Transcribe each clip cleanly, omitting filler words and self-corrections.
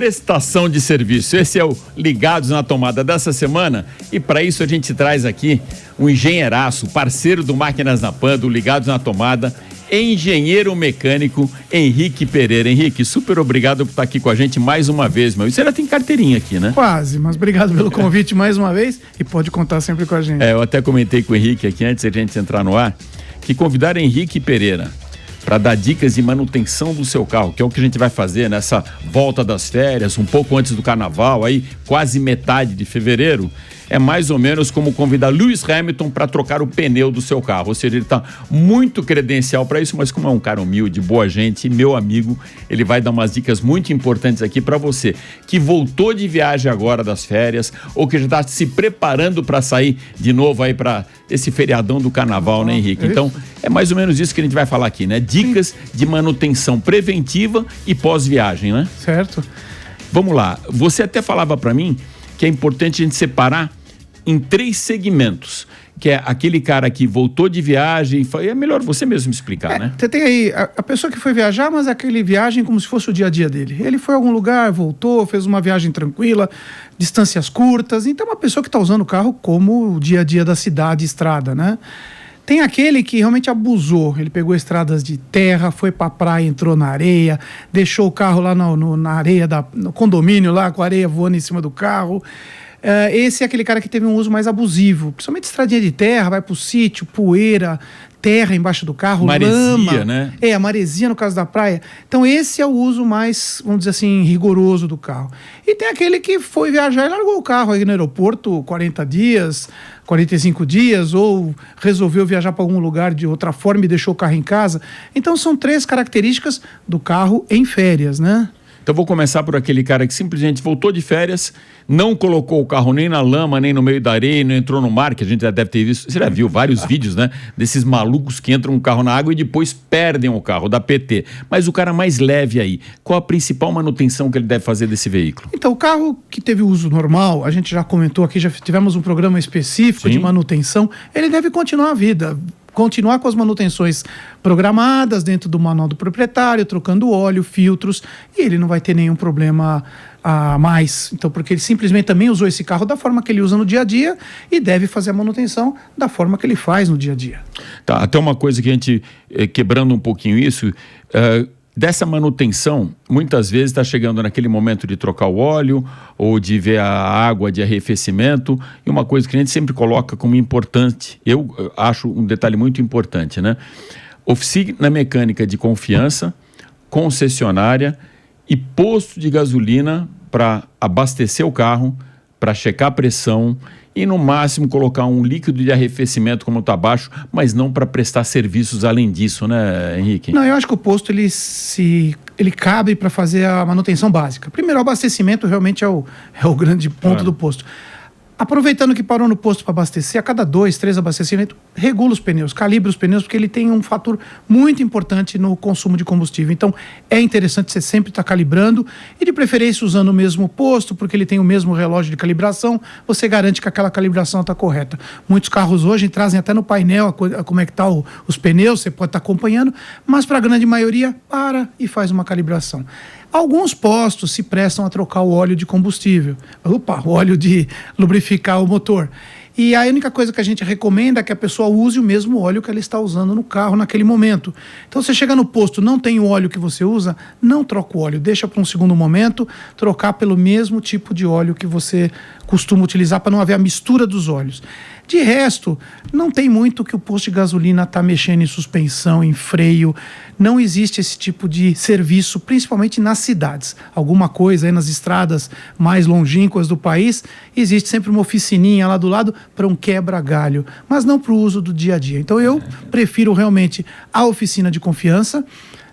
prestação de serviço. Esse é o Ligados na Tomada dessa semana e para isso a gente traz aqui um engenheiraço, parceiro do Máquinas na Pan, do Ligados na Tomada, engenheiro mecânico Henrique Pereira. Henrique, super obrigado por estar aqui com a gente mais uma vez, meu. Você já tem carteirinha aqui, né? Quase, mas obrigado pelo convite mais uma vez e pode contar sempre com a gente. Eu até comentei com o Henrique aqui antes de a gente entrar no ar, que convidar Henrique Pereira para dar dicas de manutenção do seu carro, que é o que a gente vai fazer nessa volta das férias, um pouco antes do carnaval, aí quase metade de fevereiro, é mais ou menos como convidar Lewis Hamilton para trocar o pneu do seu carro. Ou seja, ele está muito credencial para isso, mas como é um cara humilde, boa gente, meu amigo, ele vai dar umas dicas muito importantes aqui para você que voltou de viagem agora das férias ou que já está se preparando para sair de novo aí para esse feriadão do carnaval, né, Henrique? Então, é mais ou menos isso que a gente vai falar aqui, né? Dicas de manutenção preventiva e pós-viagem, né? Certo. Vamos lá. Você até falava para mim que é importante a gente separar em 3 segmentos, que é aquele cara que voltou de viagem, é melhor você mesmo explicar, né? Você tem aí a pessoa que foi viajar, mas aquele viagem como se fosse o dia a dia dele. Ele foi a algum lugar, voltou, fez uma viagem tranquila, distâncias curtas, então é uma pessoa que está usando o carro como o dia a dia da cidade, estrada, né? Tem aquele que realmente abusou, ele pegou estradas de terra, foi pra praia, entrou na areia, deixou o carro lá na areia, no condomínio lá, com a areia voando em cima do carro. Esse é aquele cara que teve um uso mais abusivo, principalmente estradinha de terra, vai pro sítio, poeira, terra embaixo do carro, maresia, lama. Né? A maresia no caso da praia. Então esse é o uso mais, vamos dizer assim, rigoroso do carro. E tem aquele que foi viajar e largou o carro aí no aeroporto 40 dias, 45 dias, ou resolveu viajar para algum lugar de outra forma e deixou o carro em casa. Então são 3 características do carro em férias, né? Então vou começar por aquele cara que simplesmente voltou de férias, não colocou o carro nem na lama, nem no meio da areia, não entrou no mar, que a gente já deve ter visto, você já viu vários vídeos, né? Desses malucos que entram um carro na água e depois perdem o carro, da PT. Mas o cara mais leve aí, qual a principal manutenção que ele deve fazer desse veículo? Então o carro que teve uso normal, a gente já comentou aqui, já tivemos um programa específico de manutenção, ele deve continuar a vida. Continuar com as manutenções programadas dentro do manual do proprietário, trocando óleo, filtros, e ele não vai ter nenhum problema a mais. Então, porque ele simplesmente também usou esse carro da forma que ele usa no dia a dia e deve fazer a manutenção da forma que ele faz no dia a dia. Tá, até uma coisa que a gente, quebrando um pouquinho isso, dessa manutenção, muitas vezes está chegando naquele momento de trocar o óleo ou de ver a água de arrefecimento, e uma coisa que a gente sempre coloca como importante, eu acho um detalhe muito importante, né? Oficina mecânica de confiança, concessionária e posto de gasolina para abastecer o carro, para checar a pressão e no máximo colocar um líquido de arrefecimento como está baixo, mas não para prestar serviços além disso, né, Henrique? Não, eu acho que o posto ele cabe para fazer a manutenção básica. Primeiro, o abastecimento realmente é o grande ponto do posto. Aproveitando que parou no posto para abastecer, a cada 2, 3 abastecimentos, regula os pneus, calibra os pneus, porque ele tem um fator muito importante no consumo de combustível. Então, é interessante você sempre estar calibrando e, de preferência, usando o mesmo posto, porque ele tem o mesmo relógio de calibração, você garante que aquela calibração está correta. Muitos carros hoje trazem até no painel como é que tá os pneus, você pode estar acompanhando, mas para a grande maioria, para e faz uma calibração. Alguns postos se prestam a trocar o óleo de combustível, o óleo de lubrificar o motor. E a única coisa que a gente recomenda é que a pessoa use o mesmo óleo que ela está usando no carro naquele momento. Então, você chega no posto, não tem o óleo que você usa, não troca o óleo, deixa para um segundo momento, trocar pelo mesmo tipo de óleo que você costuma utilizar para não haver a mistura dos óleos. De resto, não tem muito que o posto de gasolina está mexendo em suspensão, em freio. Não existe esse tipo de serviço, principalmente nas cidades. Alguma coisa aí nas estradas mais longínquas do país, existe sempre uma oficininha lá do lado para um quebra-galho, mas não para o uso do dia a dia. Então eu prefiro realmente a oficina de confiança.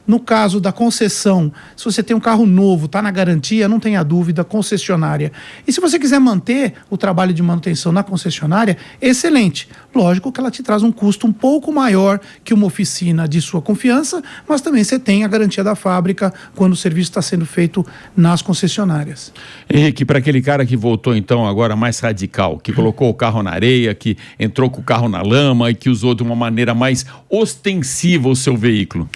No caso da concessão, se você tem um carro novo, está na garantia, não tenha dúvida, concessionária. E se você quiser manter o trabalho de manutenção na concessionária, excelente. Lógico que ela te traz um custo um pouco maior que uma oficina de sua confiança, mas também você tem a garantia da fábrica quando o serviço está sendo feito nas concessionárias. Henrique, para aquele cara que voltou então agora mais radical, que colocou o carro na areia, que entrou com o carro na lama e que usou de uma maneira mais ostensiva o seu veículo.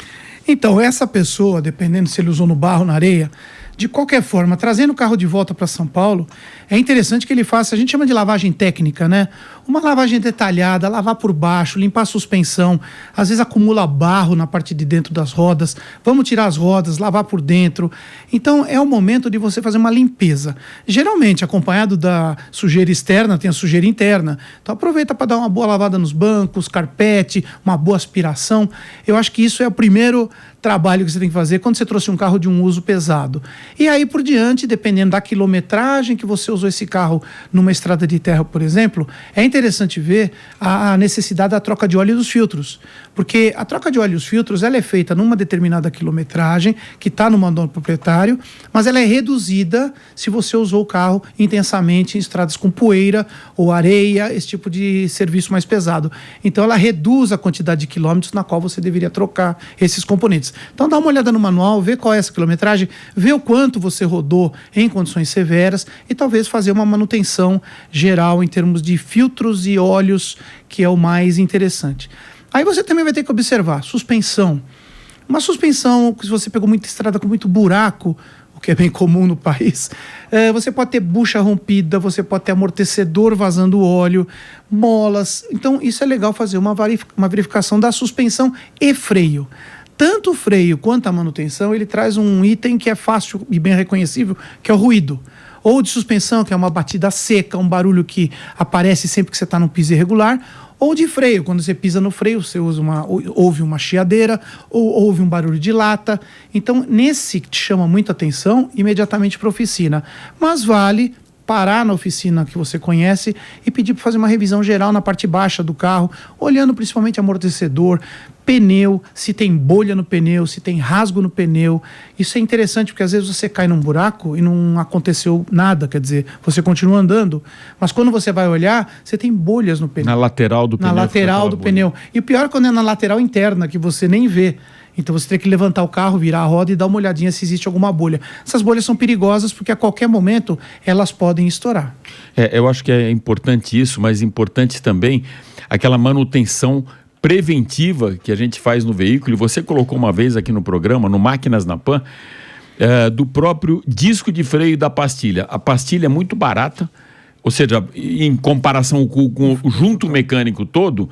Então, essa pessoa, dependendo se ele usou no barro ou na areia, De qualquer forma, trazendo o carro de volta para São Paulo, é interessante que ele faça, a gente chama de lavagem técnica, né? Uma lavagem detalhada, lavar por baixo, limpar a suspensão, às vezes acumula barro na parte de dentro das rodas, vamos tirar as rodas, lavar por dentro. Então é o momento de você fazer uma limpeza. Geralmente, acompanhado da sujeira externa, tem a sujeira interna. Então aproveita para dar uma boa lavada nos bancos, carpete, uma boa aspiração. Eu acho que isso é o primeiro trabalho que você tem que fazer quando você trouxe um carro de um uso pesado. E aí por diante, dependendo da quilometragem que você usou esse carro numa estrada de terra, por exemplo, é interessante ver a necessidade da troca de óleo dos filtros. Porque a troca de óleo dos filtros ela é feita numa determinada quilometragem, que está no manual do proprietário, mas ela é reduzida se você usou o carro intensamente em estradas com poeira ou areia, esse tipo de serviço mais pesado. Então ela reduz a quantidade de quilômetros na qual você deveria trocar esses componentes. Então dá uma olhada no manual, vê qual é essa quilometragem, vê o quanto você rodou em condições severas e talvez fazer uma manutenção geral em termos de filtros e óleos, que é o mais interessante. Aí você também vai ter que observar suspensão. Uma suspensão que se você pegou muita estrada com muito buraco, o que é bem comum no país, você pode ter bucha rompida, você pode ter amortecedor vazando óleo, molas. Então isso é legal fazer uma verificação da suspensão e freio. Tanto o freio quanto a manutenção, ele traz um item que é fácil e bem reconhecível, que é o ruído. Ou de suspensão, que é uma batida seca, um barulho que aparece sempre que você está num piso irregular, ou de freio, quando você pisa no freio, você ouve uma chiadeira, ou ouve um barulho de lata. Então, nesse que te chama muita atenção, imediatamente para a oficina. Mas vale parar na oficina que você conhece e pedir para fazer uma revisão geral na parte baixa do carro, olhando principalmente amortecedor, pneu, se tem bolha no pneu, se tem rasgo no pneu. Isso é interessante porque às vezes você cai num buraco e não aconteceu nada, quer dizer, você continua andando, mas quando você vai olhar, você tem bolhas no pneu. Na lateral do pneu. Na lateral do pneu. E o pior é quando é na lateral interna, que você nem vê. Então você tem que levantar o carro, virar a roda e dar uma olhadinha se existe alguma bolha. Essas bolhas são perigosas porque a qualquer momento elas podem estourar. Eu acho que é importante isso, mas importante também aquela manutenção preventiva que a gente faz no veículo. E você colocou uma vez aqui no programa, no Máquinas na Pan, do próprio disco de freio da pastilha. A pastilha é muito barata, ou seja, em comparação com o junto mecânico todo,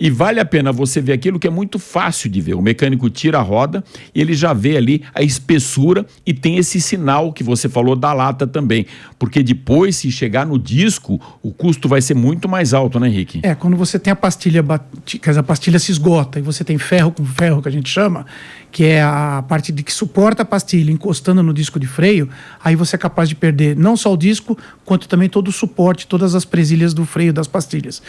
e vale a pena você ver aquilo que é muito fácil de ver. O mecânico tira a roda e ele já vê ali a espessura e tem esse sinal que você falou da lata também, porque depois, se chegar no disco, o custo vai ser muito mais alto, né, Henrique? Quando você tem a pastilha, quer dizer, a pastilha se esgota e você tem ferro com ferro, que a gente chama, que é a parte que suporta a pastilha encostando no disco de freio, aí você é capaz de perder não só o disco, quanto também todo o suporte, todas as presilhas do freio das pastilhas.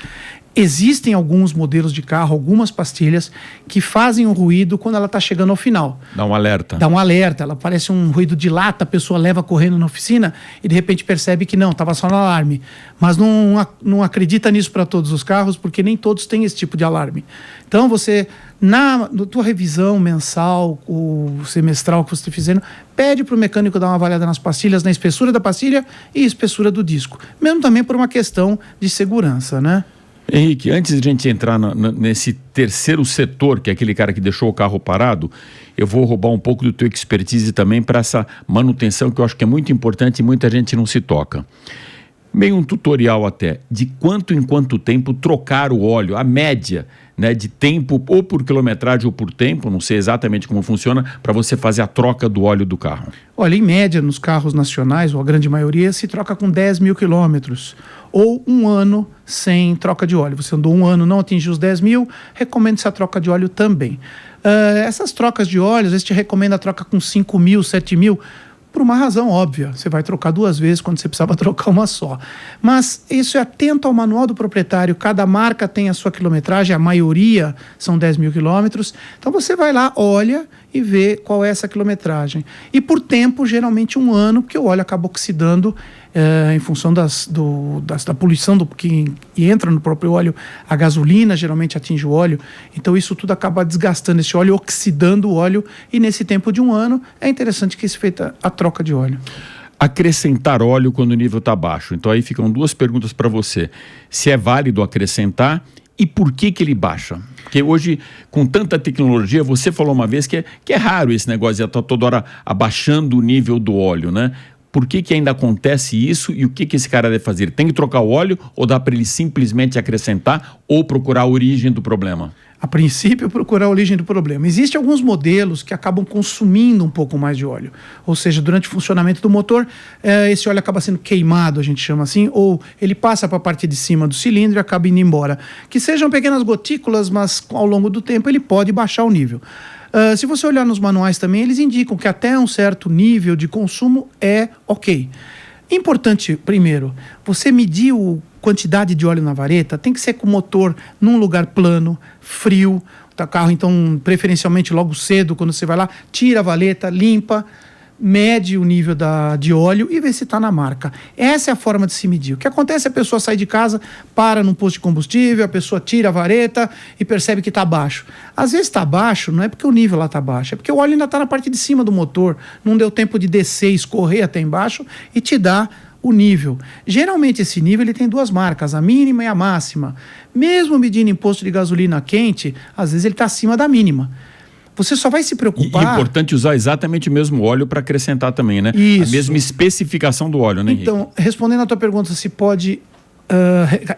Existem alguns modelos de carro, algumas pastilhas, que fazem um ruído quando ela está chegando ao final. Dá um alerta. Dá um alerta, ela parece um ruído de lata, a pessoa leva correndo na oficina e de repente percebe que não, estava só no alarme. Mas não acredita nisso para todos os carros, porque nem todos têm esse tipo de alarme. Então você, na tua revisão mensal ou semestral que você está fazendo, pede para o mecânico dar uma avaliada nas pastilhas, na espessura da pastilha e espessura do disco. Mesmo também por uma questão de segurança, né? Henrique, antes de a gente entrar nesse terceiro setor, que é aquele cara que deixou o carro parado, eu vou roubar um pouco do teu expertise também para essa manutenção que eu acho que é muito importante e muita gente não se toca. Meio um tutorial até, de quanto em quanto tempo trocar o óleo, a média, né, de tempo, ou por quilometragem ou por tempo, não sei exatamente como funciona, para você fazer a troca do óleo do carro. Olha, em média, nos carros nacionais, ou a grande maioria, se troca com 10 mil quilômetros, ou um ano sem troca de óleo. Você andou um ano, não atingiu os 10 mil, recomendo-se a troca de óleo também. Essas trocas de óleo, às vezes te recomenda a troca com 5 mil, 7 mil, por uma razão óbvia. Você vai trocar 2 vezes quando você precisava trocar uma só. Mas isso é atento ao manual do proprietário. Cada marca tem a sua quilometragem, a maioria são 10 mil quilômetros. Então você vai lá, olha e vê qual é essa quilometragem. E por tempo, geralmente 1 ano, porque o óleo acaba oxidando em função da poluição que entra no próprio óleo. A gasolina geralmente atinge o óleo. Então isso tudo acaba desgastando esse óleo, oxidando o óleo. E nesse tempo de 1 ano, é interessante que seja feita a troca de óleo. Acrescentar óleo quando o nível está baixo. Então aí ficam 2 perguntas para você. Se é válido acrescentar E por que ele baixa? Porque hoje, com tanta tecnologia, você falou uma vez que é raro esse negócio de estar toda hora abaixando o nível do óleo, né? Por que ainda acontece isso e o que esse cara deve fazer? Tem que trocar o óleo ou dá para ele simplesmente acrescentar ou procurar a origem do problema? A princípio, procurar a origem do problema. Existem alguns modelos que acabam consumindo um pouco mais de óleo. Ou seja, durante o funcionamento do motor, esse óleo acaba sendo queimado, a gente chama assim, ou ele passa para a parte de cima do cilindro e acaba indo embora. Que sejam pequenas gotículas, mas ao longo do tempo ele pode baixar o nível. Se você olhar nos manuais também, eles indicam que até um certo nível de consumo é ok. Importante, primeiro, você medir a quantidade de óleo na vareta, tem que ser com o motor num lugar plano, frio, o carro, então, preferencialmente logo cedo, quando você vai lá, tira a valeta, limpa, mede o nível de óleo e vê se está na marca. Essa é a forma de se medir. O que acontece é a pessoa sai de casa, para num posto de combustível, a pessoa tira a vareta e percebe que está baixo. Às vezes está baixo, não é porque o nível lá está baixo, é porque o óleo ainda está na parte de cima do motor, não deu tempo de descer, escorrer até embaixo e te dá o nível. Geralmente esse nível ele tem duas marcas, a mínima e a máxima. Mesmo medindo em posto de gasolina quente, às vezes ele está acima da mínima. Você só vai se preocupar... E é importante usar exatamente o mesmo óleo para acrescentar também, né? Isso. A mesma especificação do óleo, né, Henrique? Então, respondendo a tua pergunta, se pode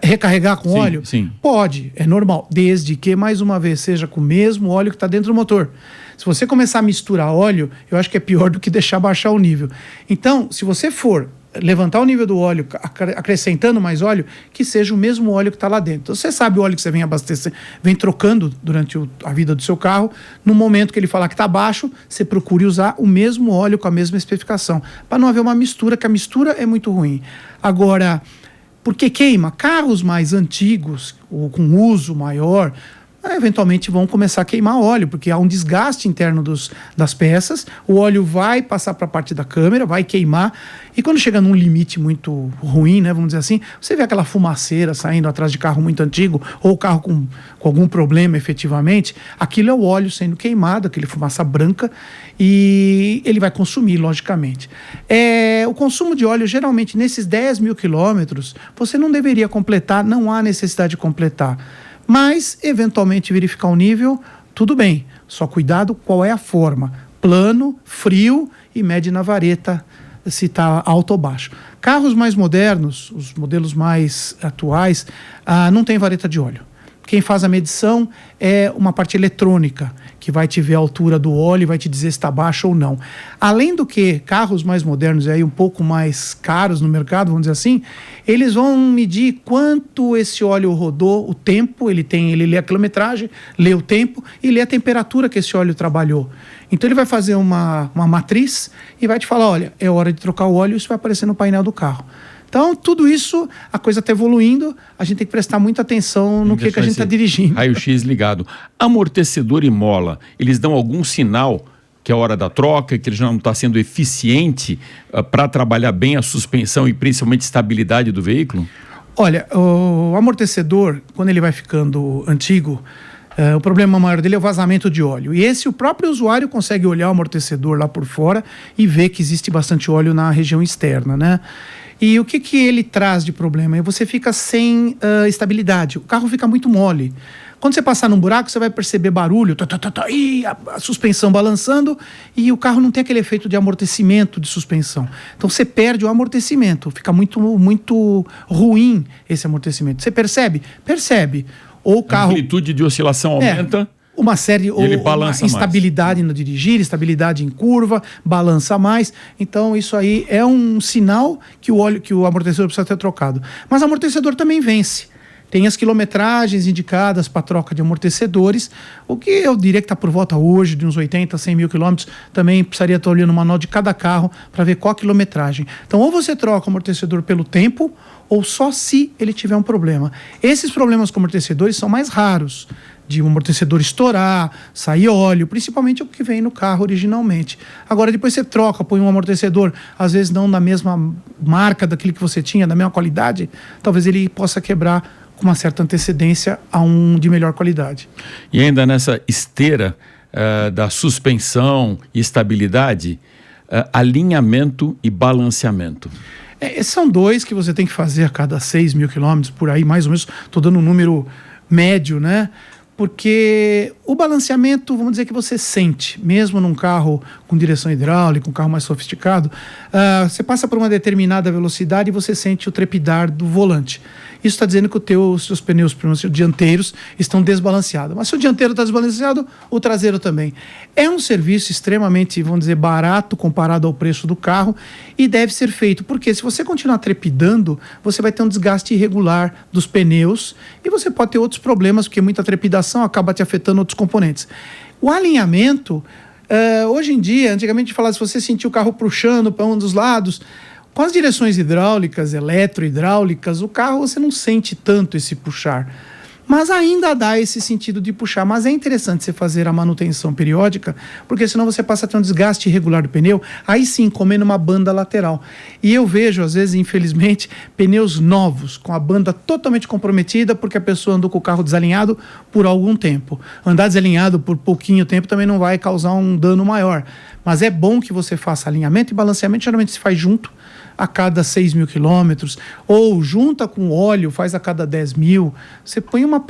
recarregar com óleo? Sim. Pode, é normal. Desde que, mais uma vez, seja com o mesmo óleo que está dentro do motor. Se você começar a misturar óleo, eu acho que é pior do que deixar baixar o nível. Então, se você for levantar o nível do óleo, acrescentando mais óleo, que seja o mesmo óleo que está lá dentro. Então, você sabe o óleo que você vem abastecer, vem trocando durante a vida do seu carro, no momento que ele falar que está baixo, você procure usar o mesmo óleo com a mesma especificação, para não haver uma mistura, que a mistura é muito ruim. Agora, por que queima? Carros mais antigos, ou com uso maior, eventualmente vão começar a queimar óleo, porque há um desgaste interno das peças, o óleo vai passar para a parte da câmera, vai queimar, e quando chega num limite muito ruim, né, vamos dizer assim, você vê aquela fumaceira saindo atrás de carro muito antigo, ou carro com algum problema efetivamente, aquilo é o óleo sendo queimado, aquele fumaça branca, e ele vai consumir, logicamente. O consumo de óleo, geralmente, nesses 10 mil quilômetros, você não deveria completar, não há necessidade de completar. Mas, eventualmente, verificar o nível, tudo bem. Só cuidado qual é a forma. Plano, frio e mede na vareta se está alto ou baixo. Carros mais modernos, os modelos mais atuais, não tem vareta de óleo. Quem faz a medição é uma parte eletrônica, que vai te ver a altura do óleo e vai te dizer se está baixo ou não. Além do que, carros mais modernos e aí um pouco mais caros no mercado, vamos dizer assim, eles vão medir quanto esse óleo rodou, o tempo, ele lê a quilometragem, lê o tempo e lê a temperatura que esse óleo trabalhou. Então ele vai fazer uma matriz e vai te falar, olha, é hora de trocar o óleo, isso vai aparecer no painel do carro. Então, tudo isso, a coisa está evoluindo, a gente tem que prestar muita atenção no que a gente está dirigindo. Raio-X ligado. Amortecedor e mola, eles dão algum sinal que é a hora da troca, que ele já não está sendo eficiente para trabalhar bem a suspensão e principalmente estabilidade do veículo? Olha, o amortecedor, quando ele vai ficando antigo, o problema maior dele é o vazamento de óleo. E o próprio usuário consegue olhar o amortecedor lá por fora e ver que existe bastante óleo na região externa, né? E o que ele traz de problema? Você fica sem estabilidade, o carro fica muito mole. Quando você passar num buraco, você vai perceber barulho, e a suspensão balançando, e o carro não tem aquele efeito de amortecimento de suspensão. Então você perde o amortecimento, fica muito, muito ruim esse amortecimento. Você percebe? Percebe. Ou o carro... A amplitude de oscilação aumenta... Uma série, ou uma instabilidade no dirigir, estabilidade em curva, balança mais. Então, isso aí é um sinal que o amortecedor precisa ser trocado. Mas o amortecedor também vence. Tem as quilometragens indicadas para troca de amortecedores, o que eu diria que está por volta hoje de uns 80, 100 mil quilômetros. Também precisaria estar olhando o manual de cada carro para ver qual a quilometragem. Então, ou você troca o amortecedor pelo tempo, ou só se ele tiver um problema. Esses problemas com amortecedores são mais raros, de um amortecedor estourar, sair óleo, principalmente o que vem no carro originalmente. Agora, depois você troca, põe um amortecedor, às vezes não da mesma marca daquele que você tinha, da mesma qualidade, talvez ele possa quebrar com uma certa antecedência a um de melhor qualidade. E ainda nessa esteira da suspensão e estabilidade, alinhamento e balanceamento. São dois que você tem que fazer a cada 6 mil quilômetros, por aí, mais ou menos. Estou dando um número médio, né? Porque o balanceamento, vamos dizer que você sente, mesmo num carro com direção hidráulica, um carro mais sofisticado, você passa por uma determinada velocidade e você sente o trepidar do volante. Isso está dizendo que os seus pneus dianteiros estão desbalanceados. Mas se o dianteiro está desbalanceado, o traseiro também. É um serviço extremamente, vamos dizer, barato comparado ao preço do carro e deve ser feito. Porque se você continuar trepidando, você vai ter um desgaste irregular dos pneus e você pode ter outros problemas, porque muita trepidação acaba te afetando outros componentes. O alinhamento, hoje em dia, antigamente a gente falava, se você sentir o carro puxando para um dos lados, com as direções hidráulicas, eletrohidráulicas, o carro você não sente tanto esse puxar. Mas ainda dá esse sentido de puxar. Mas é interessante você fazer a manutenção periódica, porque senão você passa a ter um desgaste irregular do pneu, aí sim, comendo uma banda lateral. E eu vejo, às vezes, infelizmente, pneus novos, com a banda totalmente comprometida, porque a pessoa andou com o carro desalinhado por algum tempo. Andar desalinhado por pouquinho tempo também não vai causar um dano maior. Mas é bom que você faça alinhamento e balanceamento, geralmente se faz junto, a cada 6.000 quilômetros, ou junta com óleo, faz a cada 10.000. Você põe uma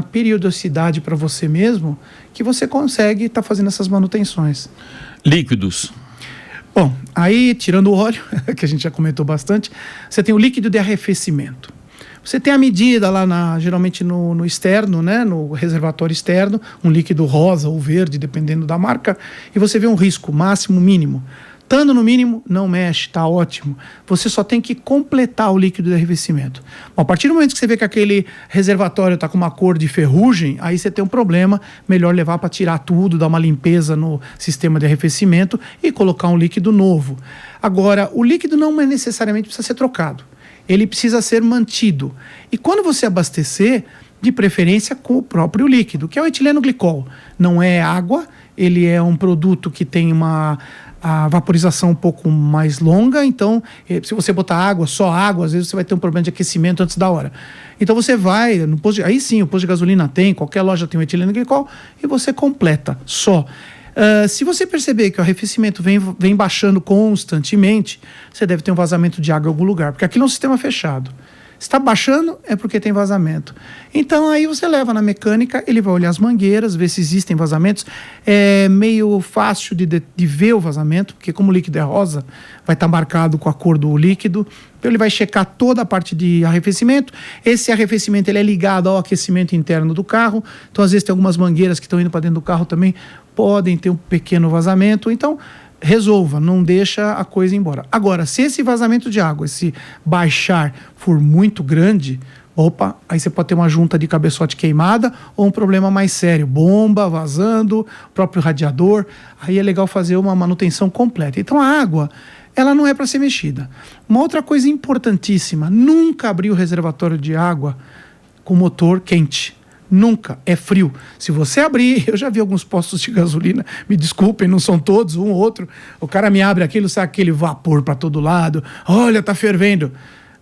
periodicidade para você mesmo, que você consegue estar fazendo essas manutenções. Líquidos. Bom, aí tirando o óleo, que a gente já comentou bastante, você tem o líquido de arrefecimento. Você tem a medida lá, geralmente no externo, né, no reservatório externo, um líquido rosa ou verde, dependendo da marca, e você vê um risco máximo, mínimo. Estando no mínimo, não mexe, está ótimo. Você só tem que completar o líquido de arrefecimento. Bom, a partir do momento que você vê que aquele reservatório está com uma cor de ferrugem, aí você tem um problema, melhor levar para tirar tudo, dar uma limpeza no sistema de arrefecimento e colocar um líquido novo. Agora, o líquido não necessariamente precisa ser trocado. Ele precisa ser mantido. E quando você abastecer, de preferência com o próprio líquido, que é o etileno glicol. Não é água, ele é um produto que tem a vaporização um pouco mais longa, então se você botar água, só água, às vezes você vai ter um problema de aquecimento antes da hora. Então você vai no posto, aí sim, o posto de gasolina tem, qualquer loja tem o etileno glicol e você completa só. Se você perceber que o arrefecimento vem baixando constantemente, você deve ter um vazamento de água em algum lugar, porque aquilo é um sistema fechado. Se está baixando, é porque tem vazamento. Então, aí você leva na mecânica, ele vai olhar as mangueiras, ver se existem vazamentos. É meio fácil de ver o vazamento, porque como o líquido é rosa, vai estar marcado com a cor do líquido. Então, ele vai checar toda a parte de arrefecimento. Esse arrefecimento ele é ligado ao aquecimento interno do carro. Então, às vezes, tem algumas mangueiras que estão indo para dentro do carro também, podem ter um pequeno vazamento. Então, resolva, não deixa a coisa ir embora. Agora, se esse vazamento de água, se baixar, for muito grande, aí você pode ter uma junta de cabeçote queimada ou um problema mais sério, bomba vazando, próprio radiador. Aí é legal fazer uma manutenção completa. Então a água, ela não é para ser mexida. Uma outra coisa importantíssima, nunca abrir o reservatório de água com motor quente. Nunca, é frio. Se você abrir, eu já vi alguns postos de gasolina, me desculpem, não são todos, um ou outro, o cara me abre aquilo, sai aquele vapor para todo lado, olha, tá fervendo.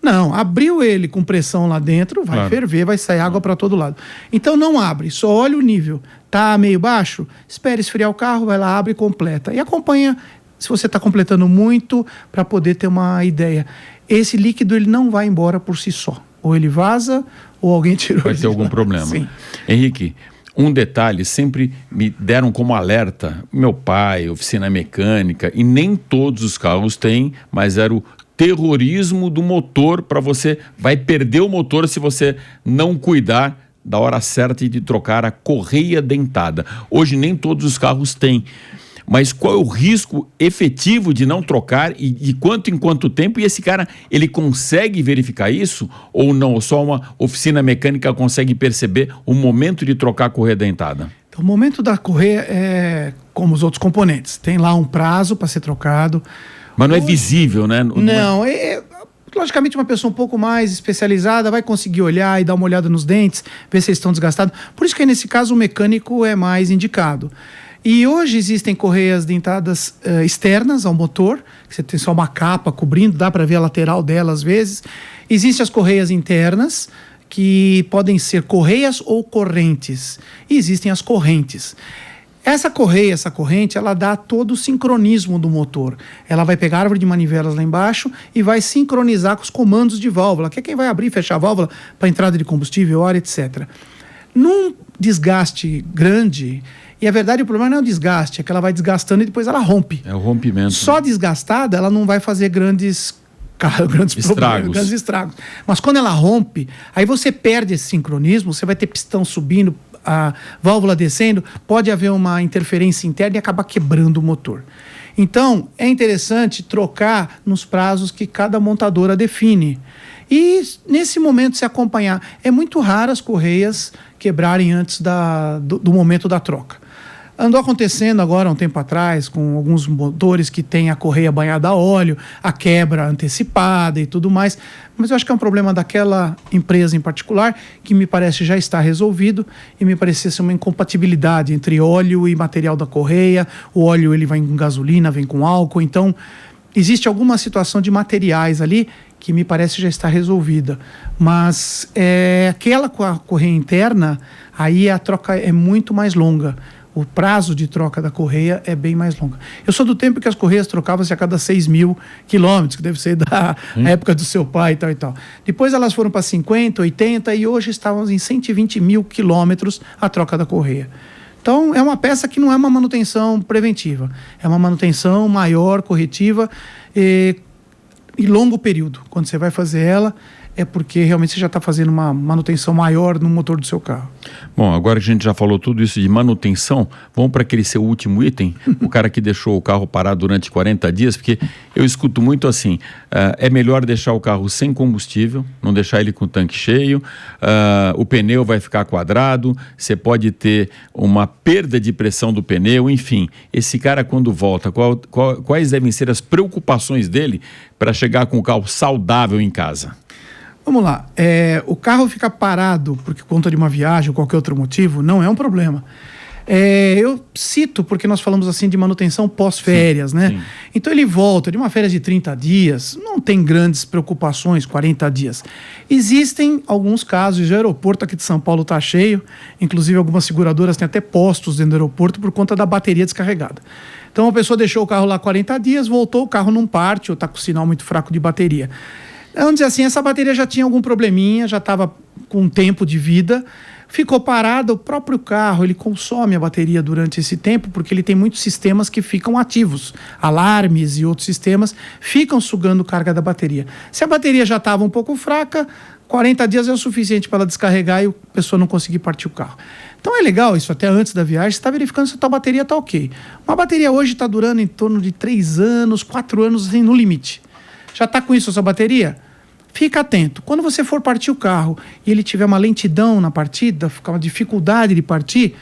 Não, abriu ele com pressão lá dentro, vai ferver, vai sair água para todo lado. Então não abre, só olha o nível. Tá meio baixo? Espere esfriar o carro, vai lá, abre e completa. E acompanha se você está completando muito para poder ter uma ideia. Esse líquido ele não vai embora por si só. Ou ele vaza, ou alguém tirou. Vai ter algum problema. Sim. Henrique, um detalhe, sempre me deram como alerta, meu pai, oficina mecânica, e nem todos os carros têm, mas era o terrorismo do motor, para você, vai perder o motor se você não cuidar da hora certa e de trocar a correia dentada. Hoje nem todos os carros têm. Mas qual é o risco efetivo de não trocar e de quanto em quanto tempo? E esse cara, ele consegue verificar isso ou não? Ou só uma oficina mecânica consegue perceber o momento de trocar a correia dentada? Então, o momento da correia é como os outros componentes. Tem lá um prazo para ser trocado. Mas não é visível, né? Não, logicamente uma pessoa um pouco mais especializada vai conseguir olhar e dar uma olhada nos dentes, ver se eles estão desgastados. Por isso que nesse caso o mecânico é mais indicado. E hoje existem correias dentadas externas ao motor, que você tem só uma capa cobrindo, dá para ver a lateral dela às vezes. Existem as correias internas, que podem ser correias ou correntes. E existem as correntes. Essa corrente, ela dá todo o sincronismo do motor. Ela vai pegar a árvore de manivelas lá embaixo e vai sincronizar com os comandos de válvula, que é quem vai abrir e fechar a válvula para entrada de combustível, ar, etc. Num desgaste grande, e a verdade o problema não é o desgaste, é que ela vai desgastando e depois ela rompe. É o rompimento. Só desgastada ela não vai fazer grandes estragos. Mas quando ela rompe, aí você perde esse sincronismo, você vai ter pistão subindo, a válvula descendo, pode haver uma interferência interna e acabar quebrando o motor. Então, é interessante trocar nos prazos que cada montadora define. E, nesse momento, se acompanhar. É muito raro as correias quebrarem antes do momento da troca. Andou acontecendo agora, um tempo atrás, com alguns motores que têm a correia banhada a óleo, a quebra antecipada e tudo mais. Mas eu acho que é um problema daquela empresa em particular, que me parece já está resolvido, e me parecia ser uma incompatibilidade entre óleo e material da correia. O óleo ele vem com gasolina, vem com álcool, então existe alguma situação de materiais ali que me parece já está resolvida. Mas aquela com a correia interna, aí a troca é muito mais longa. O prazo de troca da correia é bem mais longo. Eu sou do tempo que as correias trocavam-se a cada 6.000 quilômetros, que deve ser da época do seu pai e tal e tal. Depois elas foram para 50, 80 e hoje estávamos em 120.000 quilômetros a troca da correia. Então é uma peça que não é uma manutenção preventiva, é uma manutenção maior, corretiva e longo período. Quando você vai fazer ela, é porque realmente você já está fazendo uma manutenção maior no motor do seu carro. Bom, agora que a gente já falou tudo isso de manutenção, vamos para aquele seu último item, o cara que deixou o carro parado durante 40 dias, porque eu escuto muito assim, é melhor deixar o carro sem combustível, não deixar ele com o tanque cheio, o pneu vai ficar quadrado, você pode ter uma perda de pressão do pneu, enfim, esse cara quando volta, quais devem ser as preocupações dele para chegar com o carro saudável em casa? Vamos lá, o carro ficar parado por conta de uma viagem ou qualquer outro motivo não é um problema. Eu cito porque nós falamos assim de manutenção pós-férias, né? Sim. Então ele volta de uma férias de 30 dias, não tem grandes preocupações, 40 dias. Existem alguns casos, o aeroporto aqui de São Paulo está cheio, inclusive algumas seguradoras têm até postos dentro do aeroporto por conta da bateria descarregada. Então a pessoa deixou o carro lá 40 dias, voltou, o carro não parte ou está com sinal muito fraco de bateria. Vamos dizer assim, essa bateria já tinha algum probleminha, já estava com tempo de vida, ficou parada, o próprio carro, ele consome a bateria durante esse tempo, porque ele tem muitos sistemas que ficam ativos, alarmes e outros sistemas ficam sugando carga da bateria. Se a bateria já estava um pouco fraca, 40 dias é o suficiente para ela descarregar e a pessoa não conseguir partir o carro. Então é legal isso, até antes da viagem, você está verificando se a tua bateria está ok. Uma bateria hoje está durando em torno de 3 anos, 4 anos, assim, no limite. Já está com isso a sua bateria? Fica atento. Quando você for partir o carro e ele tiver uma lentidão na partida, ficar uma dificuldade de partir,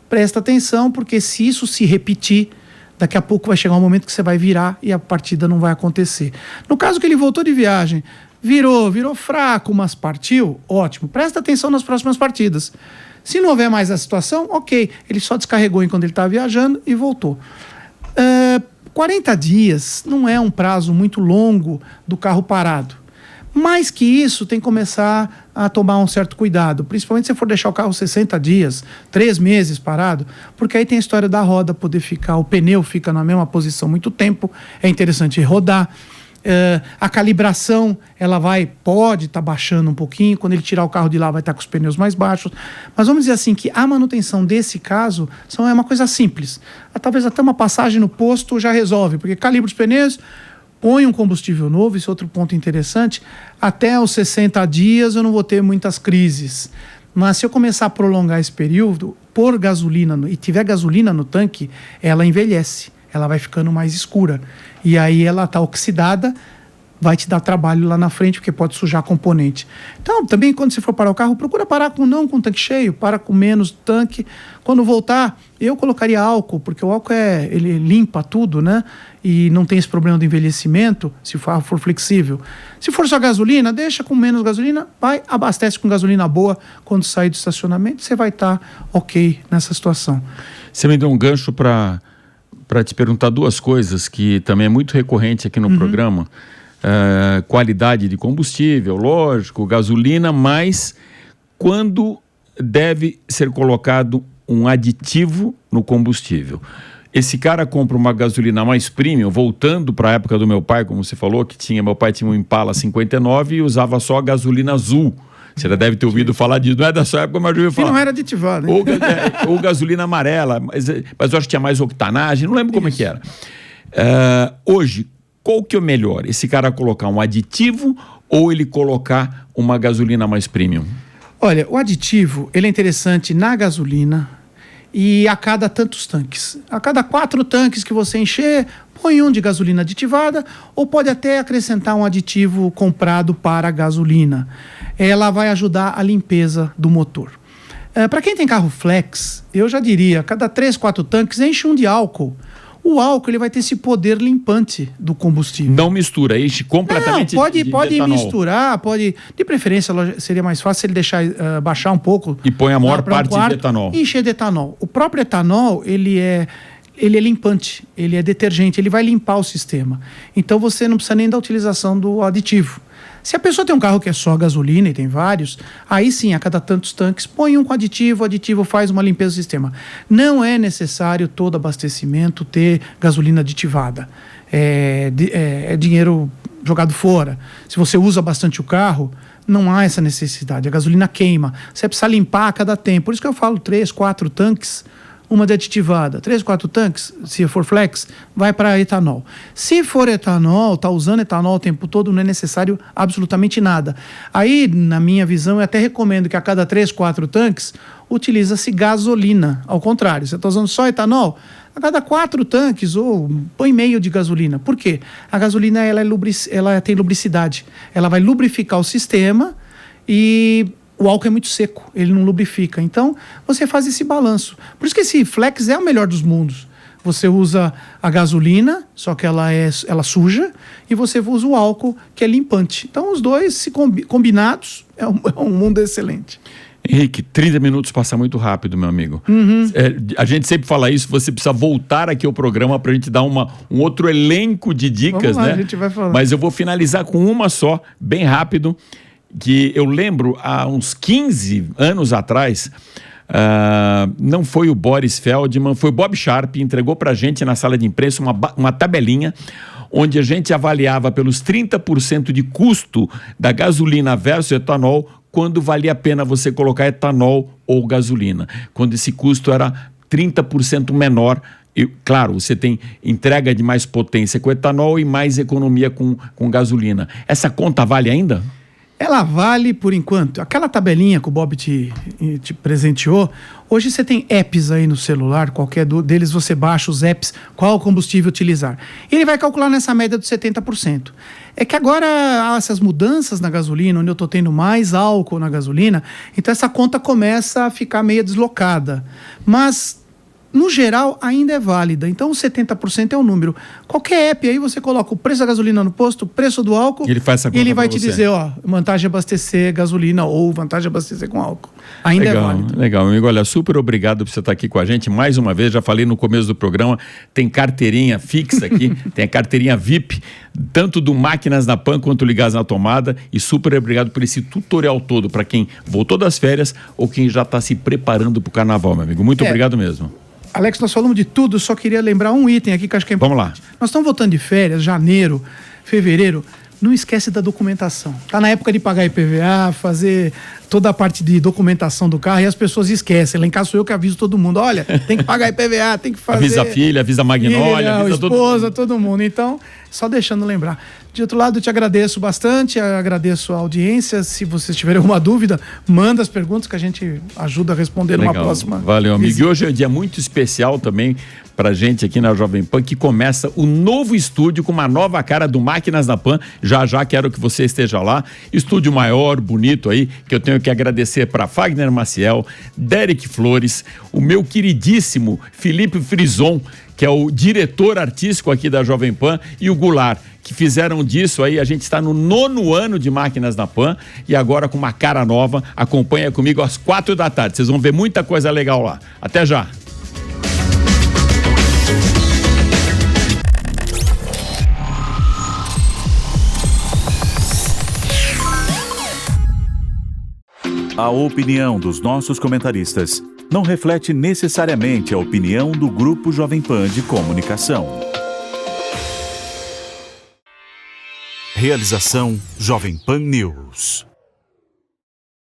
presta atenção, porque se isso se repetir, daqui a pouco vai chegar um momento que você vai virar e a partida não vai acontecer. No caso que ele voltou de viagem, virou fraco, mas partiu, ótimo. Presta atenção nas próximas partidas. Se não houver mais a situação, ok. Ele só descarregou enquanto ele estava viajando e voltou. 40 dias não é um prazo muito longo do carro parado. Mais que isso, tem que começar a tomar um certo cuidado, principalmente se for deixar o carro 60 dias, 3 meses parado, porque aí tem a história da roda poder ficar, o pneu fica na mesma posição muito tempo, é interessante rodar. A calibração, ela pode estar baixando um pouquinho, quando ele tirar o carro de lá vai estar com os pneus mais baixos, mas vamos dizer assim que a manutenção desse caso é uma coisa simples, talvez até uma passagem no posto já resolve, porque calibra os pneus, põe um combustível novo, esse é outro ponto interessante, até os 60 dias eu não vou ter muitas crises, mas se eu começar a prolongar esse período, pôr gasolina e tiver gasolina no tanque, ela envelhece, ela vai ficando mais escura. E aí ela está oxidada, vai te dar trabalho lá na frente, porque pode sujar componente. Então, também quando você for parar o carro, procura parar não com o tanque cheio, para com menos tanque. Quando voltar, eu colocaria álcool, porque o álcool ele limpa tudo, né? E não tem esse problema do envelhecimento, se o carro for flexível. Se for só gasolina, deixa com menos gasolina, abastece com gasolina boa. Quando sair do estacionamento, você vai estar ok nessa situação. Você me deu um gancho para te perguntar 2 coisas que também é muito recorrente aqui no programa. Qualidade de combustível, lógico, gasolina, mas quando deve ser colocado um aditivo no combustível. Esse cara compra uma gasolina mais premium, voltando para a época do meu pai, como você falou, meu pai tinha um Impala 59 e usava só a gasolina azul. Você já deve ter ouvido falar disso. Não é da sua época, mas eu ouvi falar. E não era aditivado, né? Ou gasolina amarela, mas eu acho que tinha mais octanagem, não lembro como é que era. Hoje, qual que é o melhor? Esse cara colocar um aditivo ou ele colocar uma gasolina mais premium? Olha, o aditivo, ele é interessante na gasolina e a cada tantos tanques. A cada 4 tanques que você encher, põe um de gasolina aditivada ou pode até acrescentar um aditivo comprado para a gasolina. Ela vai ajudar a limpeza do motor. Para quem tem carro flex, eu já diria, a cada 3, 4 tanques, enche um de álcool. O álcool ele vai ter esse poder limpante do combustível. Não mistura, enche completamente. Não, pode etanol. misturar, pode. De preferência, seria mais fácil ele deixar baixar um pouco. E põe a maior parte de etanol. E encher de etanol. O próprio etanol, ele é limpante, ele é detergente, ele vai limpar o sistema. Então você não precisa nem da utilização do aditivo. Se a pessoa tem um carro que é só gasolina e tem vários, aí sim, a cada tantos tanques, põe um com aditivo, o aditivo faz uma limpeza do sistema. Não é necessário todo abastecimento ter gasolina aditivada. É dinheiro jogado fora. Se você usa bastante o carro, não há essa necessidade. A gasolina queima. Você precisa limpar a cada tempo. Por isso que eu falo 3, 4 tanques, uma de aditivada. 3, 4 tanques, se for flex, vai para etanol. Se for etanol, está usando etanol o tempo todo, não é necessário absolutamente nada. Aí, na minha visão, eu até recomendo que a cada 3, 4 tanques, utiliza-se gasolina. Ao contrário, você está usando só etanol, a cada 4 tanques, ou põe meio de gasolina. Por quê? A gasolina ela tem lubricidade. Ela vai lubrificar o sistema e o álcool é muito seco, ele não lubrifica. Então, você faz esse balanço. Por isso que esse flex é o melhor dos mundos. Você usa a gasolina, só que ela suja, e você usa o álcool, que é limpante. Então, os dois, se combinados, é um mundo excelente. Henrique, 30 minutos passa muito rápido, meu amigo. A gente sempre fala isso, você precisa voltar aqui ao programa para a gente dar um outro elenco de dicas, Vamos lá, né? a gente vai falar. Mas eu vou finalizar com uma só, bem rápido, que eu lembro há uns 15 anos atrás, não foi o Boris Feldman, foi o Bob Sharp, entregou para a gente na sala de imprensa uma tabelinha onde a gente avaliava pelos 30% de custo da gasolina versus etanol, quando valia a pena você colocar etanol ou gasolina, quando esse custo era 30% menor. E, claro, você tem entrega de mais potência com etanol e mais economia com gasolina. Essa conta vale ainda? Ela vale por enquanto. Aquela tabelinha que o Bob te presenteou, hoje você tem apps aí no celular, qualquer deles você baixa os apps, qual combustível utilizar. E ele vai calcular nessa média dos 70%. É que agora há essas mudanças na gasolina, onde eu estou tendo mais álcool na gasolina, então essa conta começa a ficar meio deslocada. Mas no geral, ainda é válida. Então, 70% é o número. Qualquer app aí, você coloca o preço da gasolina no posto, o preço do álcool, ele faz essa conta e ele vai te você dizer, vantagem abastecer gasolina ou vantagem abastecer com álcool. Ainda é válido. Legal, amigo. Olha, super obrigado por você estar aqui com a gente. Mais uma vez, já falei no começo do programa, tem carteirinha fixa aqui, tem a carteirinha VIP, tanto do Máquinas na Pan quanto Ligados na Tomada. E super obrigado por esse tutorial todo, para quem voltou das férias ou quem já está se preparando para o carnaval, meu amigo. Muito obrigado mesmo. Alex, nós falamos de tudo, só queria lembrar um item aqui que acho que é importante. Vamos lá. Nós estamos voltando de férias, janeiro, fevereiro. Não esquece da documentação. Está na época de pagar IPVA, fazer toda a parte de documentação do carro e as pessoas esquecem. Lá em casa sou eu que aviso todo mundo. Olha, tem que pagar IPVA, tem que fazer... Avisa a filha, avisa a Magnólia, avisa esposa, todo mundo. Então, só deixando lembrar. De outro lado, eu te agradeço bastante, agradeço a audiência. Se vocês tiverem alguma dúvida, manda as perguntas que a gente ajuda a responder numa próxima. Valeu, amigo. E hoje é um dia muito especial também pra gente aqui na Jovem Pan, que começa o novo estúdio com uma nova cara do Máquinas na Pan. Já quero que você esteja lá. Estúdio maior, bonito aí, que eu tenho que agradecer para Fagner Maciel, Derek Flores, o meu queridíssimo Felipe Frison, que é o diretor artístico aqui da Jovem Pan, e o Goulart, que fizeram disso aí. A gente está no 9º ano de Máquinas na Pan e agora com uma cara nova. Acompanha comigo às 4 da tarde. Vocês vão ver muita coisa legal lá. Até já. A opinião dos nossos comentaristas não reflete necessariamente a opinião do Grupo Jovem Pan de Comunicação. Realização Jovem Pan News.